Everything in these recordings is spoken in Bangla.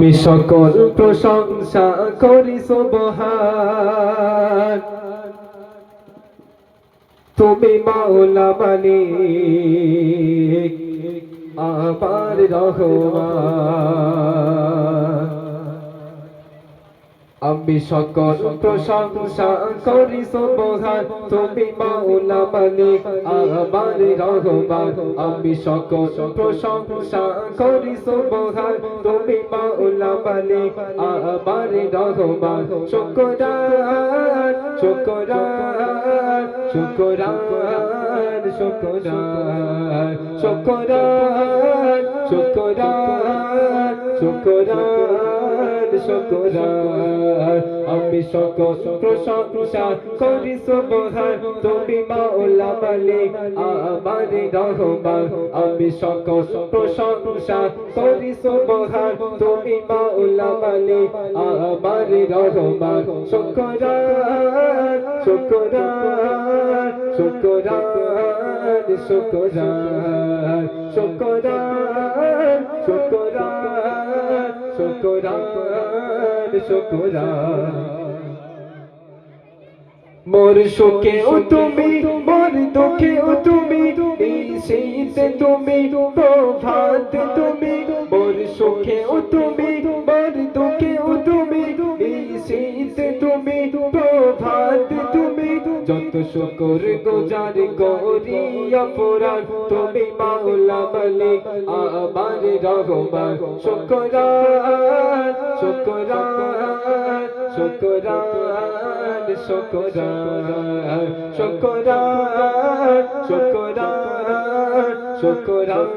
আমি সকল প্রশংসা করি সুবহান, তুমি মাওলা মালিক আমার রহমান। আমি সকল প্রশংসা করি সুবহান, তুমি মাওলা মালিক আমার রহমান। আমি সকল প্রশংসা করি সুবহান, তুমি মাওলা মালিক আমার রহমান। শুকরান শুকরান শুকরান শুকরান শুকরান শুকরান শুকরান শুকরান। আমি সকল প্রশংসা করি সুবহান, তুমি মাওলা মালিক আমার রহমান। আমি সকল প্রশংসা করি সুবহান, তুমি মাওলা মালিক আমার রহমান। শুকরান শুকরান শুকরান শুকরান শুকরান শুকরান শুকরান শুকরান। মোর সুখে ও তুমি, মোর দুঃখে ও তুমি, নিশীতে তুমি, প্রভাতে তুমি। মোর সুখে ও তুমি, মোর দুঃখে ও তুমি, নিশীতে তুমি, প্রভাতে তুমি। যত শুকর গুজার করি অপরাধ, তুমি মাওলা মালিক আমার রহমান। শুকরান শুকরান শুকরান শুকরান শুকরান শুকরান শুকরান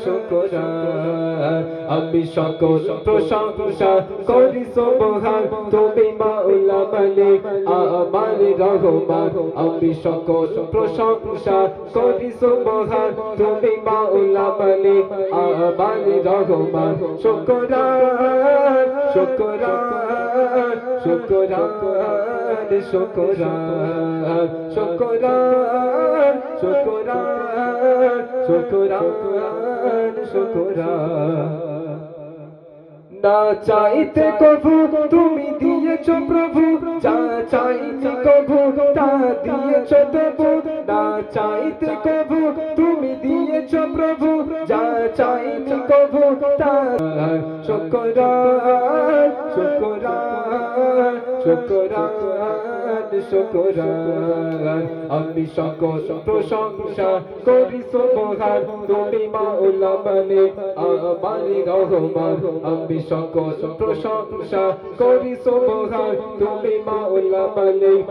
শুকরান। আমি সকল প্রশংসা করি সুবহান, তুমি মাওলা মালিক আমার রহমান। আমি সকল প্রশংসা করি সুবহান, তুমি মাওলা মালিক আমার রহমান। শুকরান শুকরান শুকরান শুকরান শুকরান শুকরান শুকরান শুকরান। না চাইতে কভু তুমি দিয়েছ প্রভু, যা চাইতে কভু তা দিয়েছ তবু। না চাইতে কভু তুমি দিয়েছ প্রভু, যা চাইতে কভু তা। শুকরান শুকরান শুকরান শুকরান। আমি সকল প্রশংসা করি সুবহান, তুমি মাওলা মালিক আমার রহমান। আমি সকল প্রশংসা করি সুবহান, তুমি মাওলা মালিক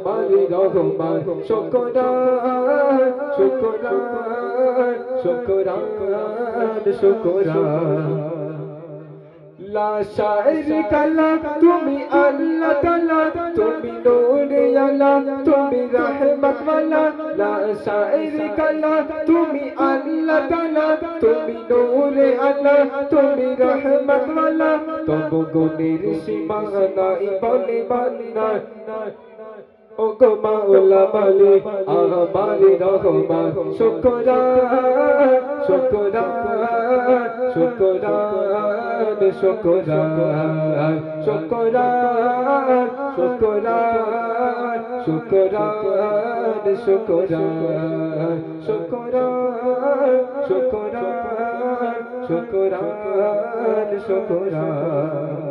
আমার রহমান। শুকরান শুকরান শুকরান শুকরান। লা শারিকা লাক তুমি আল্লাহ তাআলা, তুমি নূরে আলা, তুমি রহমত ওয়ালা। লা শারিকা লাক তুমি আল্লাহ তাআলা, তুমি নূরে আলা, তুমি রহমত ওয়ালা। তবু গুণের সীমা নাই বলে বান্না, ও গো মাওলা মালিক আমার রহমান। শুকরান শুকরান শুকরান শুকরান শুকরান শুকরান শুকরান শুকরান শুকরান শুকরান শুকরান শুকরান।